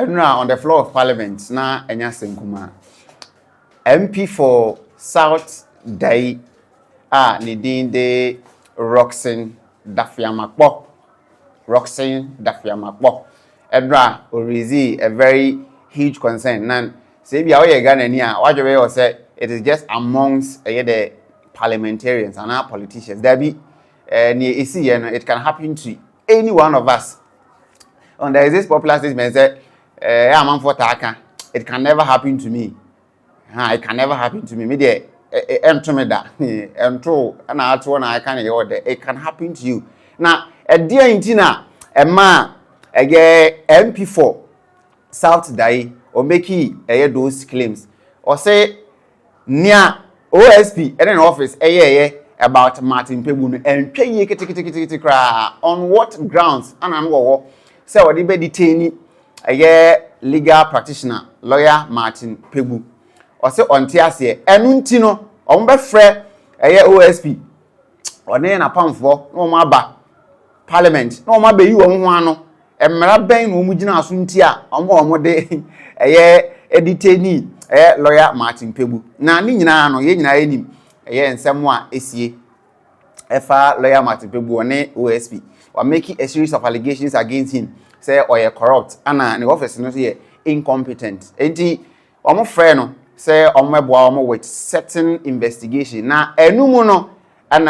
on the floor of Parliament, na enya senkuma. MP for South Dai Nidin de Roxin Dafiamakpo. Edra Orizi, a very huge concern. Nan, say, be our Ghanaian, what you say, it is just amongst the parliamentarians and our politicians. There be it can happen to any one of us. And there is this popular statement that I'm for Taka. It can never happen to me. It can never happen to me. Me there, it can happen to you. Now, a dear intina, a man, a MP4 South Dai, or make those claims, or say near OSP in an office about Martin Kpebu and pay on what grounds? And I'm going to say what they detain a legal practitioner, lawyer Martin Kpebu. Or say on Tiasie, and Untino, on be free a OSP. Or then a pound for no maba Parliament, no mabe you on one, and Marabain Mumujina Suntia, on one day a detainee, a lawyer Martin Kpebu. Now, Nina, no, yen, and someone is FR lawyer Martin Kpebu or OSP, or making a series of allegations against him, say, or a corrupt, and the office not here incompetent. And I'm a friend. Say on my boy with certain investigation. Now, no and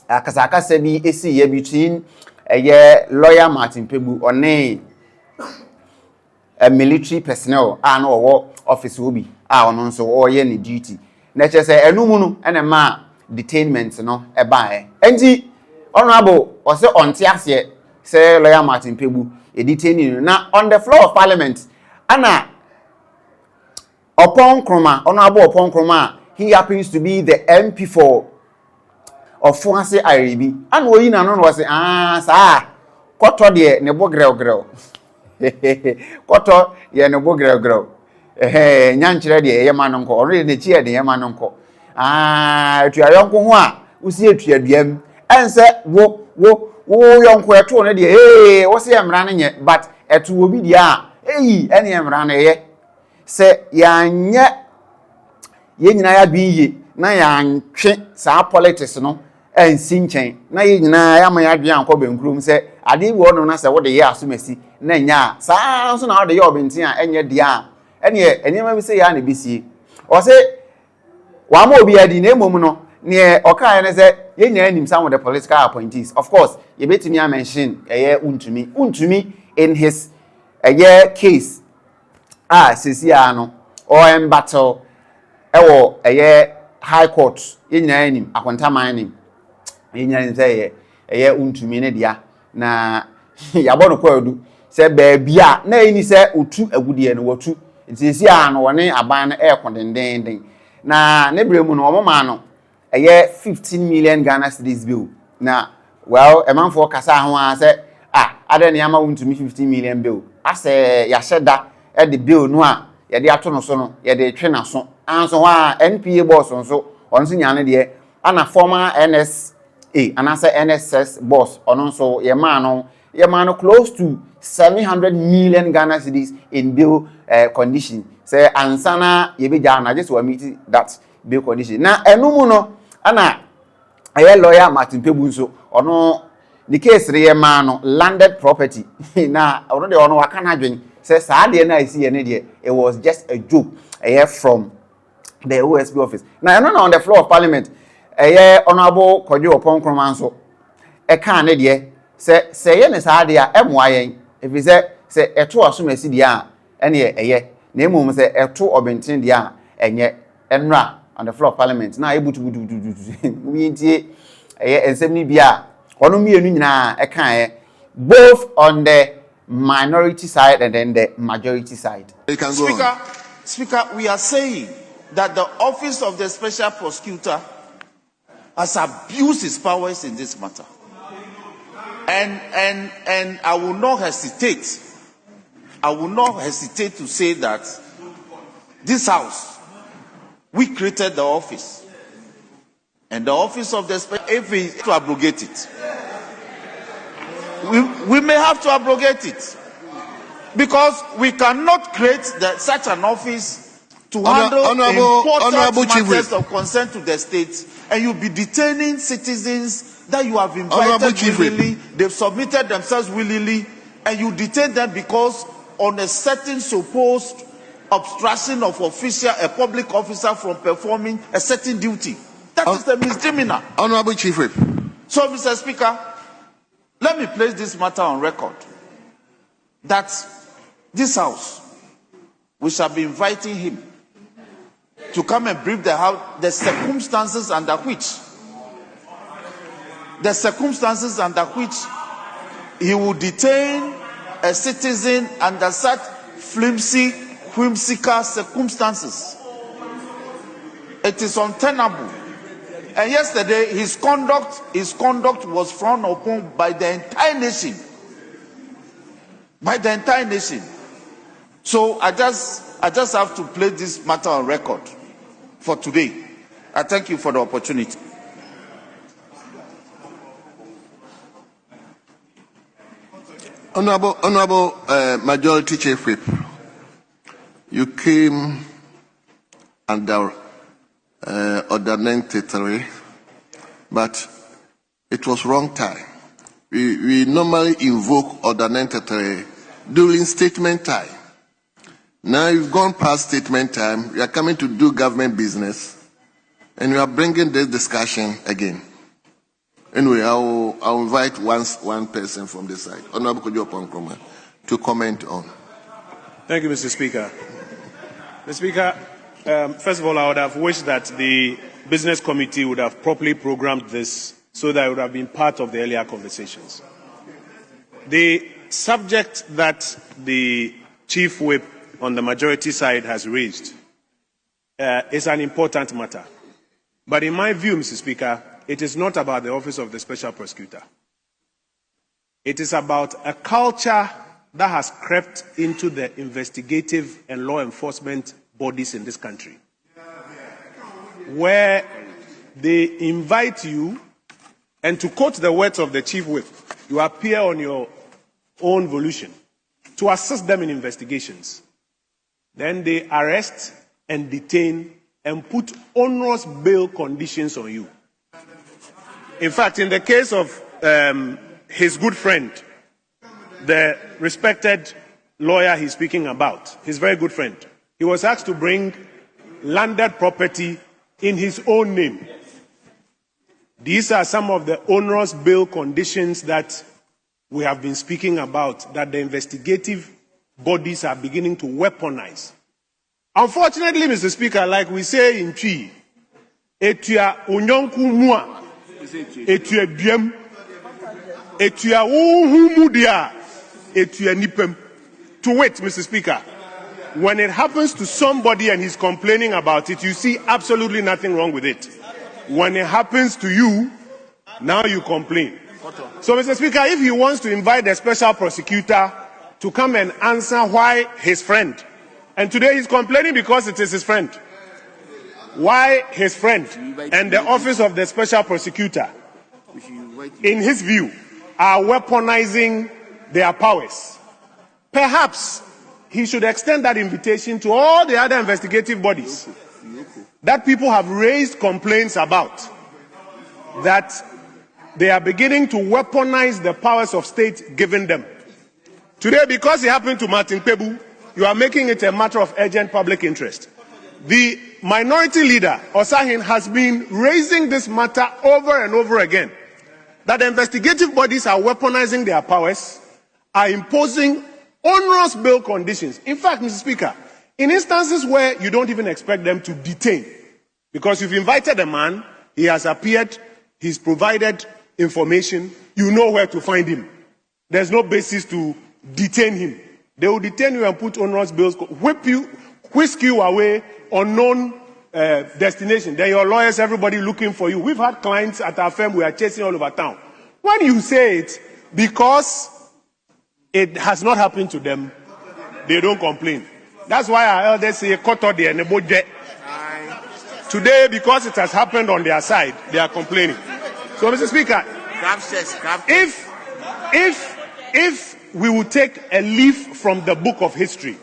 Kasaka said be a between a lawyer Martin Kpebu or a military personnel and or office will be on so or any duty. Nature say a no and a man detainment no a buy. And honorable or so on Tiasie say lawyer Martin Kpebu a detaining now on the floor of Parliament. Anna Upon Kroma, he happens to be the MP4 of Fonse Iribi. And we know was sir, Koto de nebo grel. Koto ye nebo grel. Nyanchire de yemanonko, already the cheer de yemanonko. To your uncle Hua, who see it to your DM, and say, wo, young quator, hey, what's him running yet, but at two will be the any am running yet. Say ye nyina bi ye na ya ntwe saa politics no ensi nchen na ye nyina ya ma ya dwe anko benkrum se ade wo no na se wo de ye asomasi na nya saa so na wo de ye obenten a enye de a ene ma bi se ya na bisie o se wa ma obi adi na emom no ne oka ne se ye nyina nim some of the political appointees. Of course ye betimi a mention untumi in his case Sisiano or battle high court in name akwanta mining in say untumi ne dia na yabono kwadu say bia na eni say otu agudie no watu Sisiano woni aban na kondenden na ne bremu no omoma no 15 million Ghana cedis bill na well a man for kasa ho say adani ama untumi 15 million bill ase ya sheda the bill no a ye de ato no so no ye de twe na so anso ho a NPA boss so on so nyane de ana former NSA ana say NSS boss on so ye man no close to 700 million Ghana cedis in bill condition say ansana ye be jana just we meet that bill condition na enum no ana lawyer Martin Kpebu so ono the case re man no landed property na ono de ono waka na dwen says it was just a joke from the OSP office. Now, I'm not on the floor of Parliament. Honorable Kojo upon Cromanso. A can say, yes, idea, MYA. If he say, a two assume a CDR, and ye, name say a two or bentin dia, and yet, and ra on the floor of Parliament. Now, able to do we and 70 bia, or me a can both on the minority side and then the majority side. Speaker, we are saying that the office of the special prosecutor has abused his powers in this matter. And I will not hesitate to say that this house, we created the office. And the office of the special, if we to abrogate it, we may have to abrogate it. Because we cannot create such an office to handle important matters of concern to the state, and you'll be detaining citizens that you have invited willingly, they've submitted themselves willingly, and you detain them because on a certain supposed obstruction of a public officer from performing a certain duty. That is the misdemeanor. Honorable Chief Whip. So, Mr. Speaker, let me place this matter on record, that this House, we shall be inviting him to come and brief the House the circumstances under which he will detain a citizen under such flimsy, whimsical circumstances. It is untenable. And yesterday, his conduct was frowned upon by the entire nation. So I just have to place this matter on record for today. I thank you for the opportunity. Honorable Majority Chief Whip, you came under Order 93, but it was wrong time. We normally invoke Order 93 during statement time. Now you've gone past statement time, you are coming to do government business, and you are bringing this discussion again. Anyway, I'll invite one person from this side, Honorable Kojo Ponkroma, to comment on. Thank you, Mr. Speaker. Mr. Speaker, first of all, I would have wished that the Business Committee would have properly programmed this so that it would have been part of the earlier conversations. The subject that the Chief Whip on the majority side has raised is an important matter. But in my view, Mr. Speaker, it is not about the Office of the Special Prosecutor. It is about a culture that has crept into the investigative and law enforcement bodies in this country, where they invite you, and to quote the words of the Chief Whip, you appear on your own volition to assist them in investigations. Then they arrest and detain and put onerous bail conditions on you. In fact, in the case of his good friend, the respected lawyer he's speaking about, his very good friend, he was asked to bring landed property in his own name. These are some of the onerous bail conditions that we have been speaking about, that the investigative bodies are beginning to weaponize. Unfortunately, Mr. Speaker, like we say in Twi, etua unyonku mua, etua diem, etua uhumudia, etua nipem. To wait, Mr. Speaker, when it happens to somebody and he's complaining about it, you see absolutely nothing wrong with it. When it happens to you, now you complain. So, Mr. Speaker, if he wants to invite the special prosecutor to come and answer why his friend, and today he's complaining because it is his friend, why his friend and the Office of the Special Prosecutor, in his view, are weaponizing their powers, perhaps he should extend that invitation to all the other investigative bodies that people have raised complaints about, that they are beginning to weaponize the powers of state given them. Today, because it happened to Martin Kpebu, you are making it a matter of urgent public interest. The minority leader, Osahin, has been raising this matter over and over again, that the investigative bodies are weaponizing their powers, are imposing onerous bail conditions. In fact, Mr. Speaker, in instances where you don't even expect them to detain, because you've invited a man, he has appeared, he's provided information, you know where to find him. There's no basis to detain him. They will detain you and put onerous bills, whisk you away, unknown destination. Then your lawyers, everybody looking for you. We've had clients at our firm, we are chasing all over town. When you say it, because it has not happened to them, they don't complain. That's why our elders say, today, because it has happened on their side, they are complaining. So, Mr. Speaker, if we will take a leaf from the book of history.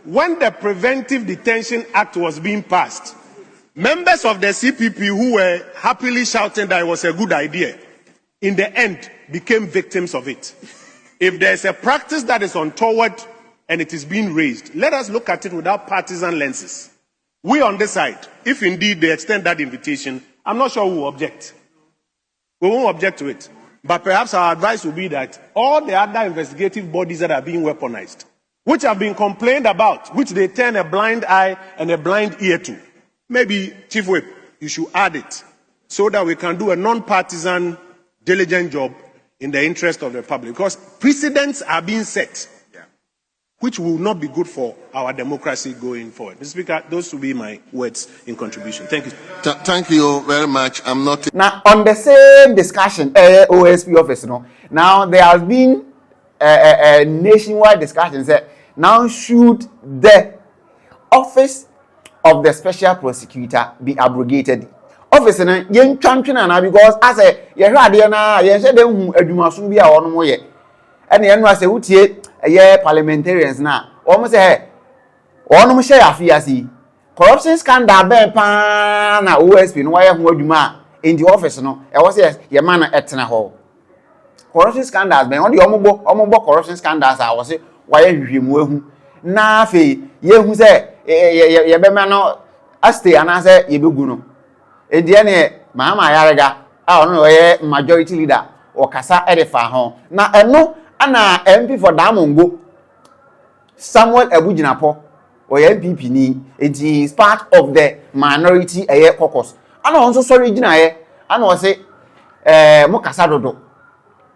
When the Preventive Detention Act was being passed, members of the CPP who were happily shouting that it was a good idea, in the end became victims of it. If there's a practice that is untoward and it is being raised, let us look at it without partisan lenses. We on this side, if indeed they extend that invitation, I'm not sure we will object. We won't object to it. But perhaps our advice will be that all the other investigative bodies that are being weaponized, which have been complained about, which they turn a blind eye and a blind ear to, maybe, Chief Whip, you should add it so that we can do a non-partisan, diligent job in the interest of the public. Because precedents are being set, which will not be good for our democracy going forward. Mr. Speaker, those will be my words in contribution. Thank you. Thank you very much. I'm not... Now, on the same discussion, OSP office, now there has been a nationwide discussion, say, now should the office of the special prosecutor be abrogated? Office na yen twantwena na because as a ye hwade na ye hye dem hu adumaso bi a wono mo ye ene ye no ase wutie ye parliamentarians na wo mo se he wono mo hye afiase corruption scandal ben pa na OSP no wa ye ho aduma in the office no e wo se ye man etena ho corruption scandals ben won de omogbo corruption scandals a wo se wa ye hwehwemu ahu na afi ye hu se ye be ma no astay anase ye begu no Ediane Mahama Yarega, I don't know, majority leader or Kasa Edefa home. Now, ana MP for Damongo Samuel Ebujinapo or NPP ni, it is part of the minority caucus. And also sorry, Jina, and was say Mokasadodo.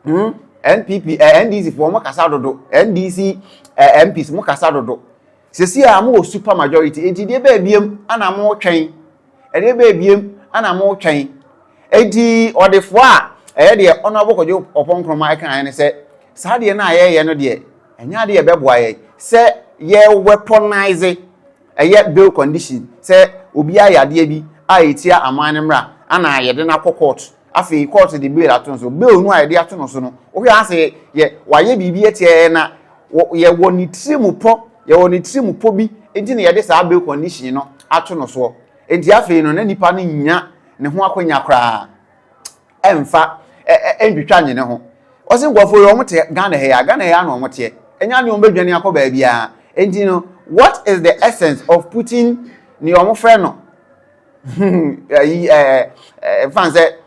NPP, NDC for Mokasadodo, NDC MPs Mokasadodo. Sesia mo super majority, it is baby, and I'm more train, and a baby. And I'm more train. Edi or the fois, the honorable Kojo upon Cromai and said, Sadi and I, no dear, and Yadi a beboy, say, ye weaponize it, a yet bill condition, say, Ubia Diabi, I tia a minor, and I had an apple court. Afi court the bill at so bill no idea to no so. We are say, ye, why ye be tiana, ye won't need trimupo, ye won't need trimupobi, and in this bill condition, no, at no so. Enti afi no na nipa no nya ne ho akonya kra emfa endwetwa nye ne ho osi ngofo yo mo te Ghana he ya no mo te enya ne o bedwane akoba bia enti no what is the essence of putting ne o mo frɛ no fan say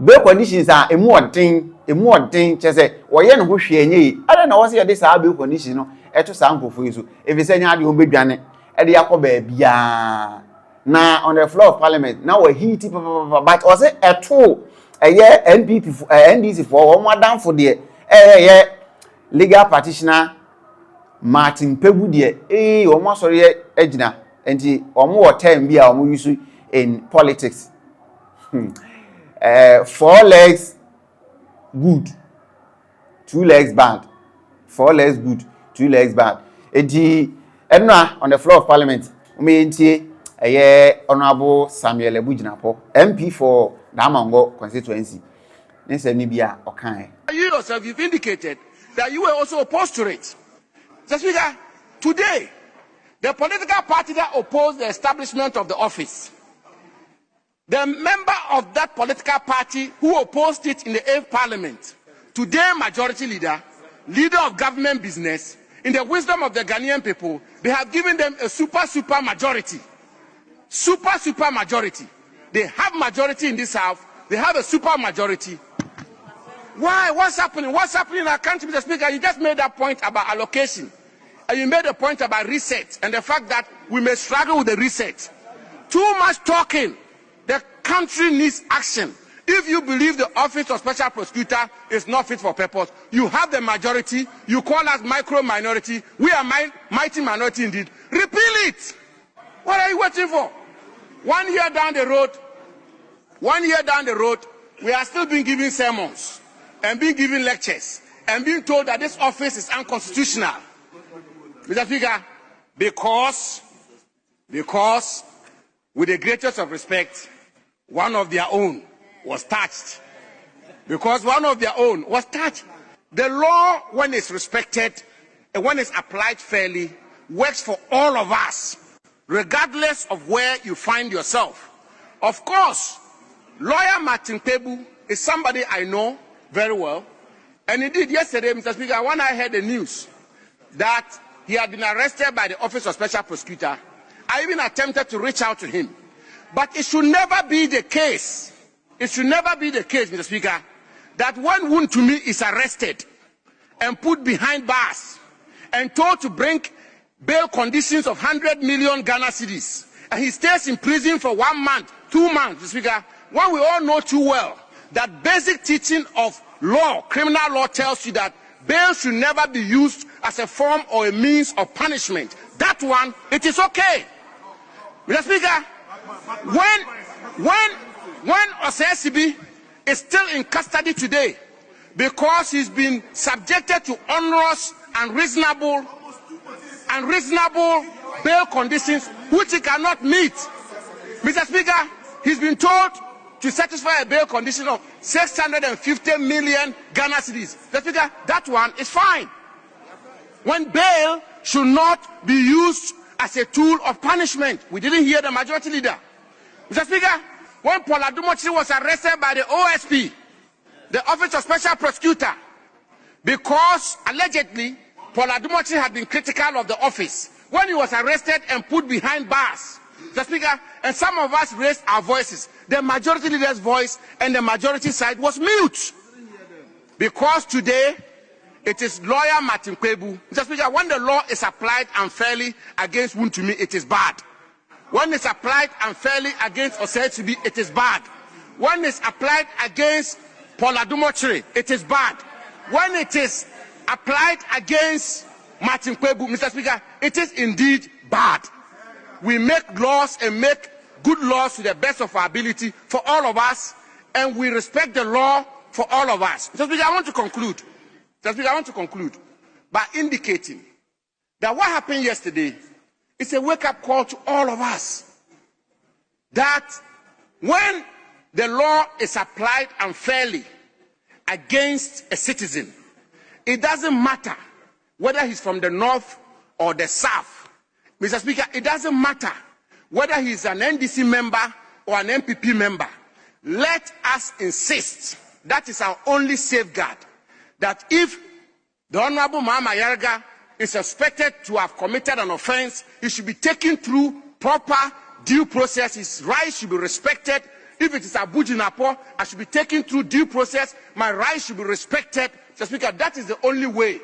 be conditions are emu odin che wo ye ne ho hwe enye yi ada na wo se ye de sa be condition no eto sa nkofo yi so efi se nya de o bedwane Edi yakoba bia na on the floor of parliament now we heat but was it a two a year NPP NDC for one down for the legal practitioner Martin Kpebu de almost sorry ejina enti omo term bia omo use in politics 4 legs good 2 legs bad 4 legs good 2 legs bad edi Enna on the floor of parliament, Umeyentie, Honorable Samuel Ebujinapo, MP for Damongo constituency. Nibia Oquaye. You yourself, you've indicated that you were also opposed to it. Mr. Speaker, today, the political party that opposed the establishment of the office, the member of that political party who opposed it in the 8th Parliament, today majority leader of government business, in the wisdom of the Ghanaian people, they have given them a super majority. Super majority. They have majority in this house. They have a super majority. Why? What's happening? What's happening in our country, Mr. Speaker? You just made that point about allocation. And you made a point about reset and the fact that we may struggle with the reset. Too much talking. The country needs action. If you believe the office of special prosecutor is not fit for purpose, you have the majority, you call us micro minority, we are mighty minority indeed. Repeal it. What are you waiting for? 1 year down the road, we are still being given sermons and being given lectures and being told that this office is unconstitutional. Mr. Speaker, because with the greatest of respect, one of their own was touched. Because one of their own was touched. the law, when it's respected and when it's applied fairly, works for all of us, regardless of where you find yourself. Of course, lawyer Martin Kpebu is somebody I know very well. And indeed, yesterday, Mr. Speaker, when I heard the news that he had been arrested by the Office of Special Prosecutor, I even attempted to reach out to him. But it should never be the case, Mr. Speaker, that when Wontumi is arrested and put behind bars and told to bring bail conditions of 100 million Ghana cedis, and he stays in prison for 1 month, 2 months, Mr. Speaker, when we all know too well that basic teaching of law, criminal law, tells you that bail should never be used as a form or a means of punishment. That one, it is okay. Mr. Speaker, when OSP is still in custody today because he's been subjected to onerous and reasonable bail conditions which he cannot meet. Mr. Speaker, he's been told to satisfy a bail condition of 650 million Ghana cedis. Mr. Speaker, that one is fine. When bail should not be used as a tool of punishment. We didn't hear the majority leader. Mr. Speaker, when Paul Adumochiri was arrested by the OSP, the Office of Special Prosecutor, because allegedly Paul Adumochiri had been critical of the office, when he was arrested and put behind bars, Mr. Speaker, and some of us raised our voices, the majority leader's voice and the majority side was mute. Because today, it is lawyer Martin Kpebu. Mr. Speaker, when the law is applied unfairly against Wontumi, it is bad. When it's applied unfairly against Osei, it is bad. When it's applied against Paul Adumochiri, it is bad. When it is applied against Martin Kpebu, Mr. Speaker, it is indeed bad. We make laws and make good laws to the best of our ability for all of us, and we respect the law for all of us. Mr. Speaker, I want to conclude by indicating that what happened yesterday is a wake-up call to all of us. That when the law is applied unfairly against a citizen, it doesn't matter whether he's from the north or the south. Mr. Speaker, it doesn't matter whether he's an NDC member or an MPP member. Let us insist, that is our only safeguard, that if the Honorable Mama Yarga is suspected to have committed an offense, he should be taken through proper due process. His rights should be respected. If it is Abu Jinapo, I should be taken through due process. My rights should be respected. Mr. Speaker, that is the only way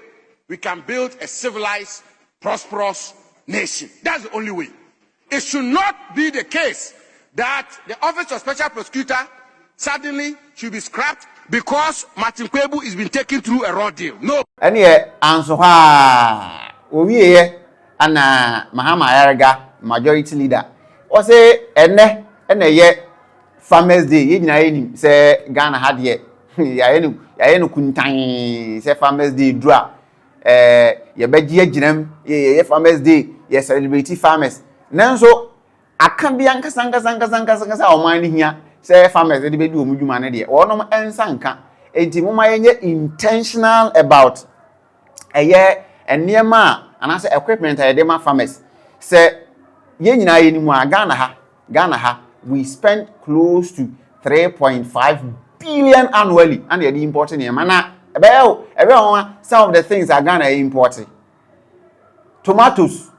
we can build a civilized, prosperous nation. That's the only way. It should not be the case that the Office of Special Prosecutor suddenly should be scrapped because Martin Kpebu is being taken through a raw deal. No. Any answer Owiye ana Mahama Yarga majority leader. O say ene ye Farmers Day ye nyina enim say Ghana had ye ya enu kuntan say Farmers Day dura ye beji aginam ye Farmers Day ye celebrate farmers. Nanso aka bia nkasa oman ni hia say farmers dey be di omudwuma ne de onom ensa nka enti moma yenye intentional about enema anase equipment ayedema farmers say ye nyina ye ni mu Ghana ha we spend close to 3.5 billion annually and they importing e mana ebe some of the things are Ghana importing tomatoes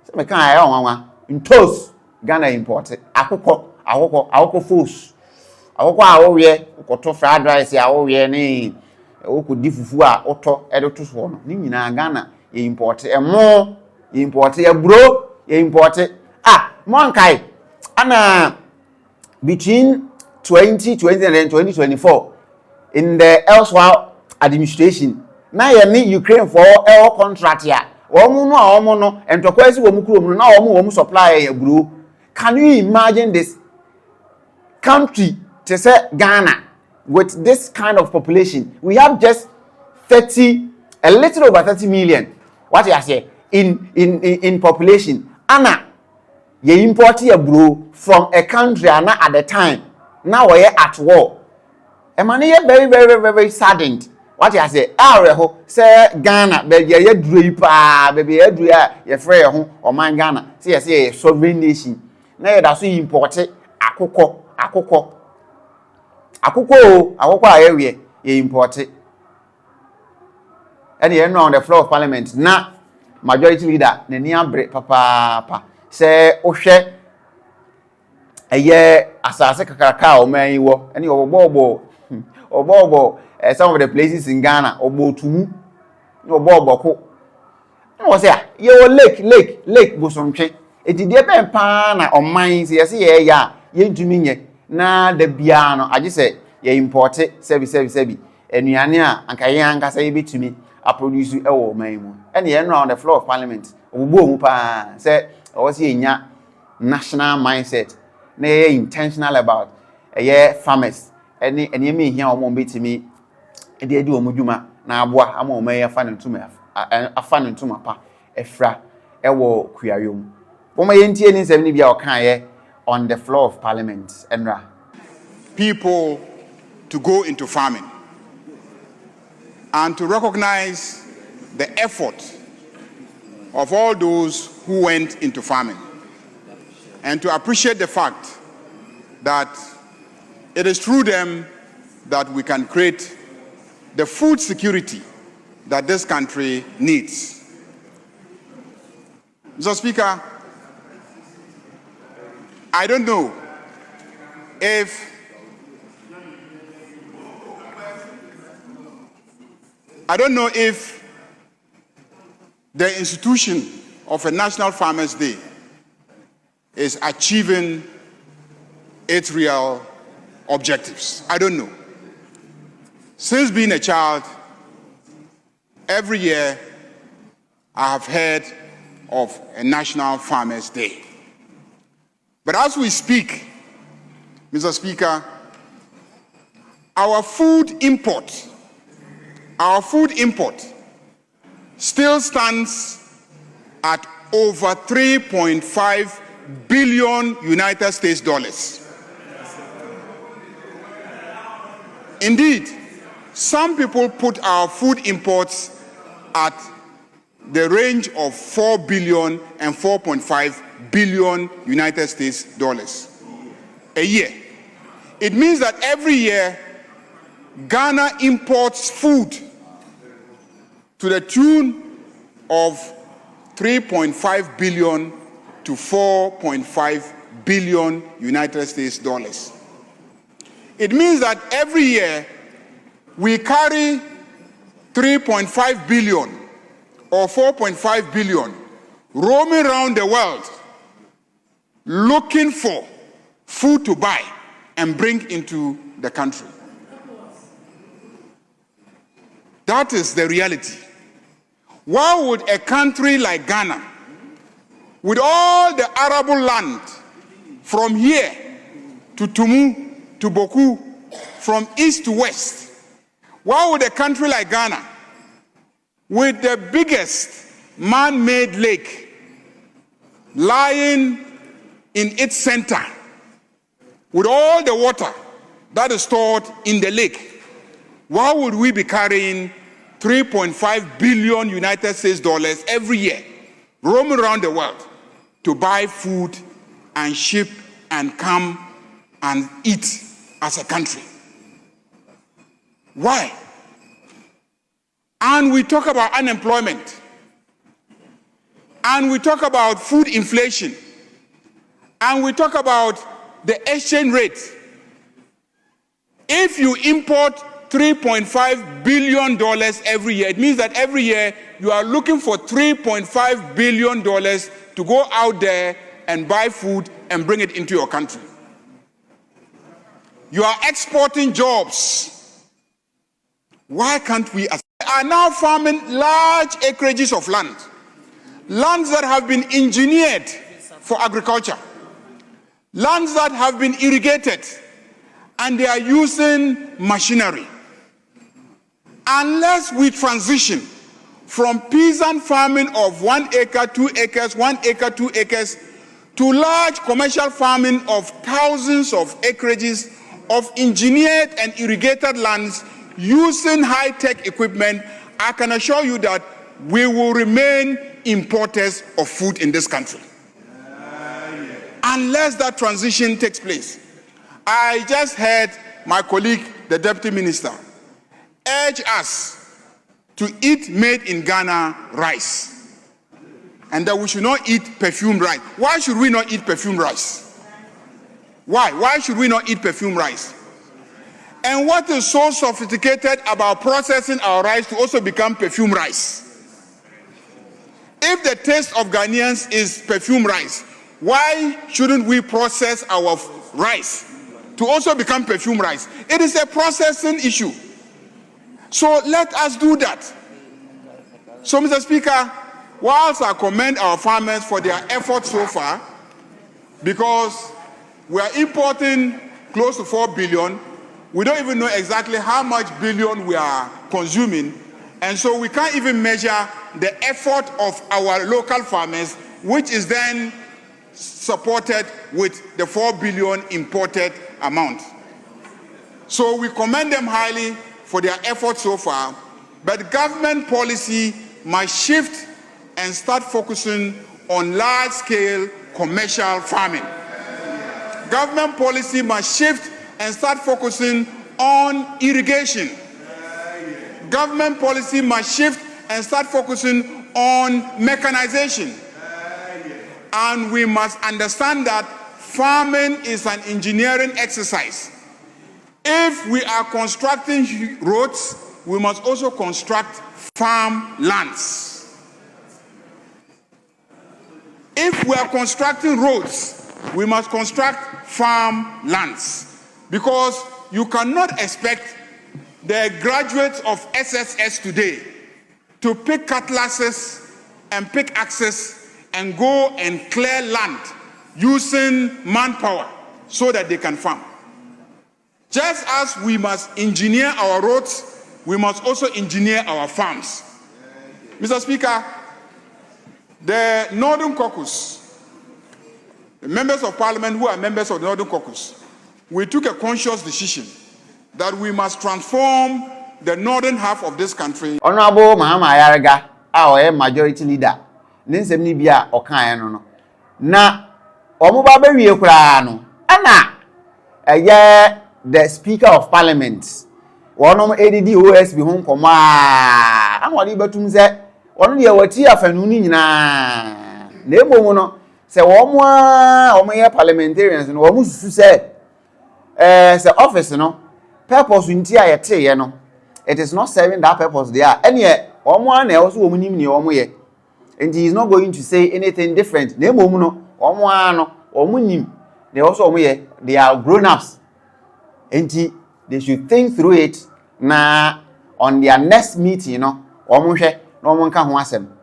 se me kan aye onwa ntos Ghana imported akoko foods akoko awowe ukoto fried rice awowe ni ukudi fufu a oto edo so no ni nyina Ghana ye import emo ye import ya bro ye import monkai ana between 2020 and 2024 in the elsewhere administration na ye ni Ukraine for air contract ya omo no entokwasi wo mukuro na omo supply ya bro. Can you imagine this country to say Ghana with this kind of population? We have just a little over 30 million. What you say in population? Anna, you import your bro from a country and at the time now we're at war. And man, very saddened what you say ho say Ghana baby ye duru pa baby ye duru a ye frɛ ho o man Ghana say ye say sovereign nation na ye da so import akokɔ a ye import and you know on the floor of parliament na majority leader n'ani abre papa say ohwɛ eye asase kakraka o man yi wo ene obobo some of the places in Ghana obotumu oboboko no say ye wo lake bosontwe etidie ben pa na oman say yes ye ya ye ntumi nye na da bia no age say ye import sebi enuane a anka ye anka say betumi a produce e wo man mu ene ye no on the floor of parliament obubu mu pa say o say enya national mindset na ye intentional about farmers ene me hia omo betumi e de omo dwuma na aboa ama omo ye fa ne ntuma pa efra e wo kuayom omo ye ntie ni nsem ni bia o kan ye on the floor of parliament enra people to go into farming and to recognize the effort of all those who went into farming and to appreciate the fact that it is through them that we can create the food security that this country needs. Mr. Speaker, I don't know if the institution of a National Farmers' Day is achieving its real objectives. I don't know. Since being a child, every year I have heard of a National Farmers' Day. But as we speak, Mr. Speaker, our food import still stands at over 3.5 billion United States dollars. Indeed, some people put our food imports at the range of 4 billion and 4.5 billion United States dollars a year. It means that every year Ghana imports food to the tune of 3.5 billion to 4.5 billion United States dollars. It means that every year we carry 3.5 billion or 4.5 billion roaming around the world looking for food to buy and bring into the country. That is the reality. Why would a country like Ghana, with all the arable land from here to Tumu to Boku, from east to west, why would a country like Ghana, with the biggest man-made lake lying in its center, with all the water that is stored in the lake, why would we be carrying 3.5 billion United States dollars every year, roaming around the world to buy food and ship and come and eat as a country? Why? And we talk about unemployment, and we talk about food inflation, and we talk about the exchange rate. If you import $3.5 billion every year, it means that every year you are looking for $3.5 billion to go out there and buy food and bring it into your country. You are exporting jobs. Why can't we? Are now farming large acreages of land, lands that have been engineered for agriculture, lands that have been irrigated, and they are using machinery. Unless we transition from peasant farming of 1 acre, 2 acres, 1 acre, 2 acres, to large commercial farming of thousands of acreages of engineered and irrigated lands using high-tech equipment, I can assure you that we will remain importers of food in this country. Unless that transition takes place. I just heard my colleague, the Deputy Minister, urge us to eat made in Ghana rice, and that we should not eat perfumed rice. Why should we not eat perfumed rice? Why? Why should we not eat perfumed rice? And what is so sophisticated about processing our rice to also become perfumed rice? If the taste of Ghanaians is perfumed rice, why shouldn't we process our rice to also become perfumed rice? It is a processing issue. So let us do that. So, Mr. Speaker, whilst I commend our farmers for their efforts so far, because we are importing close to 4 billion, we don't even know exactly how much billion we are consuming, and so we can't even measure the effort of our local farmers, which is then supported with the 4 billion imported amount. So we commend them highly for their efforts so far, but government policy must shift and start focusing on large-scale commercial farming. Government policy must shift and start focusing on irrigation. Government policy must shift and start focusing on mechanization. And we must understand that farming is an engineering exercise. If we are constructing roads, we must also construct farm lands. If we are constructing roads, we must construct farm lands, because you cannot expect the graduates of SSS today to pick cutlasses and pickaxes and go and clear land using manpower so that they can farm. Just as we must engineer our roads, we must also engineer our farms. Mr. Speaker, the Northern Caucus, the members of Parliament who are members of the Northern Caucus, we took a conscious decision that we must transform the northern half of this country. Honorable Mahama Ayaraga, our majority leader, Ninsem Nibia Okayan, na Omuba BerryOkrano, Anna, the Speaker of Parliament, one of ADD OSP home command, and what Ibatum said, one of the Watia Fanuni na Nebomono, say one more parliamentarians and almost said, the office, purpose in tea, it is not serving that purpose there. And yet, one else will mean you and he is not going to say anything different. Nemono, or munim, they also they are grown ups. And they should think through it now on their next meeting, no one can watch them.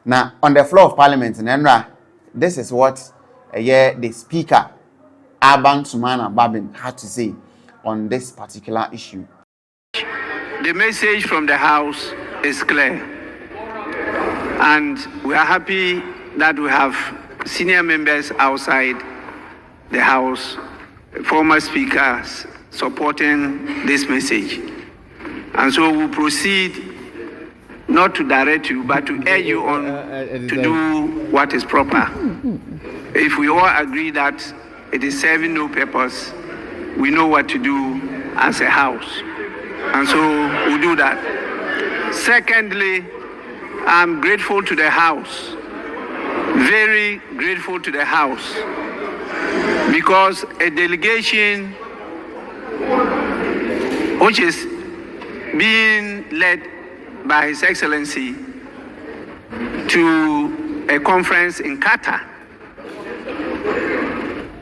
Now, on the floor of Parliament, this is what the Speaker, Aban Sumana Babin, had to say on this particular issue. The message from the House is clear, and we are happy that we have senior members outside the House, former speakers, supporting this message. And so we'll proceed not to direct you, but to urge you on to do what is proper. If we all agree that it is serving no purpose, we know what to do as a House. And so we'll do that. Secondly, I'm grateful to the House, very grateful to the House, because a delegation which is being led by His Excellency to a conference in Qatar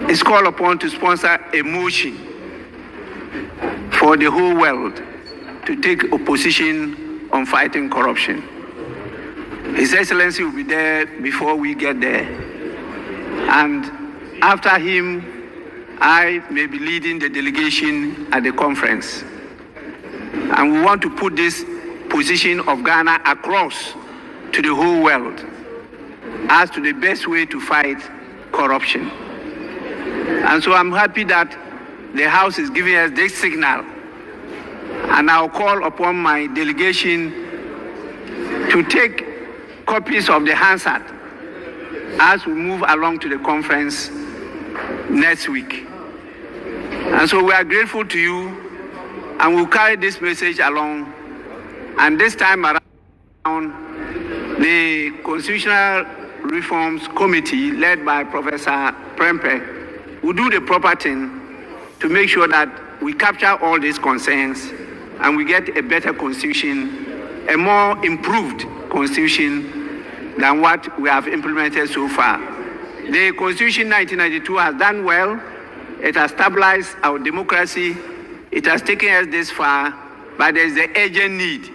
is called upon to sponsor a motion for the whole world to take a position on fighting corruption. His Excellency will be there before we get there. And after him, I may be leading the delegation at the conference. And we want to put this position of Ghana across to the whole world as to the best way to fight corruption. And so I'm happy that the House is giving us this signal and I'll call upon my delegation to take copies of the Hansard as we move along to the conference next week. And so we are grateful to you, and we'll carry this message along. And this time around, the Constitutional Reforms Committee, led by Professor Prempe, will do the proper thing to make sure that we capture all these concerns and we get a better constitution, a more improved constitution than what we have implemented so far. The Constitution 1992 has done well. It has stabilized our democracy. It has taken us this far, but there is the urgent need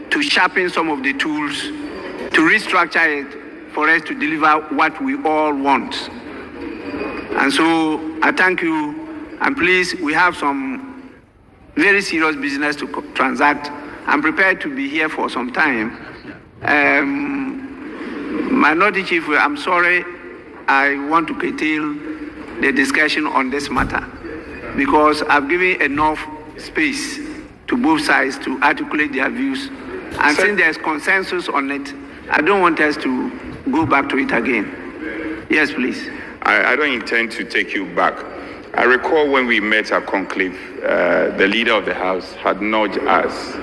to sharpen some of the tools, to restructure it for us to deliver what we all want. And so I thank you, and please, we have some very serious business to transact. I'm prepared to be here for some time. Minority Chief, I'm sorry, I want to curtail the discussion on this matter because I've given enough space to both sides to articulate their views. And since there's consensus on it, I don't want us to go back to it again. Yes, please. I don't intend to take you back. I recall when we met at conclave, the leader of the house had nudged us.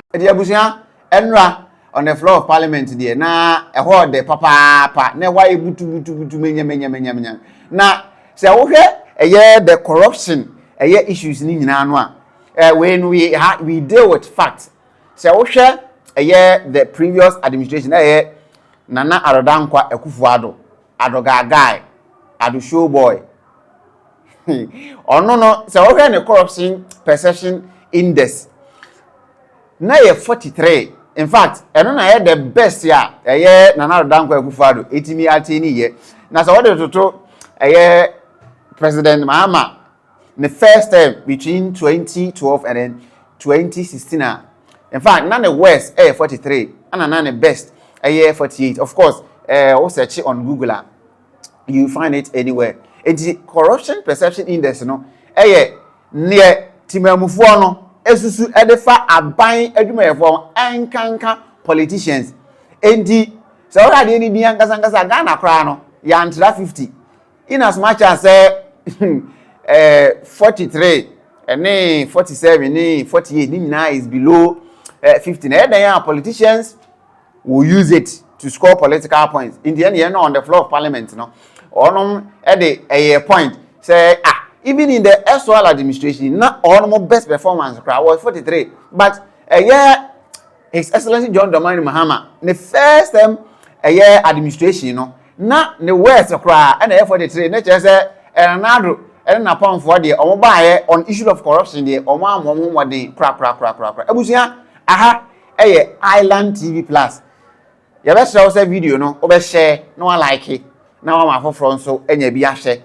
On the floor of parliament there, na a hold the papa, na why butu menya. Na say the corruption, issues ni nyina when we deal with facts. Say the previous administration Nana Arodankwa Ekufuado, Adoga guy, Ado show boy. No, so the corruption perception index. Na 43. In fact, I don't know the best year. Nana Arodankwa Ekufuado. Etimi atini ye. Na so what to President Mahama. The first time between 2012 and then 2016. In fact, none the worst 43 and none the best 48. Of course, search it on Google. You find it anywhere. It's corruption perception index, no. Near Timamufuano, Esusu Edefa abain edumefo enkanka politicians. Endi so already any biankasa Ghana kra no ya antra 50. In as much as 43 and 47 48 now is below 50. Then politicians will use it to score political points. In the end, you're not on the floor of parliament, no. Or at a point say even in the SOL administration, not all best performance was 43. But His Excellency John Dramani Mahama, the first time administration, not the worst cry and the 43. Nature say another and upon for the on issue of corruption, the Oma the crap. Ebusia, Island TV Plus. You best show video, no, over share, no one like it. Now I'm a front so any be a share.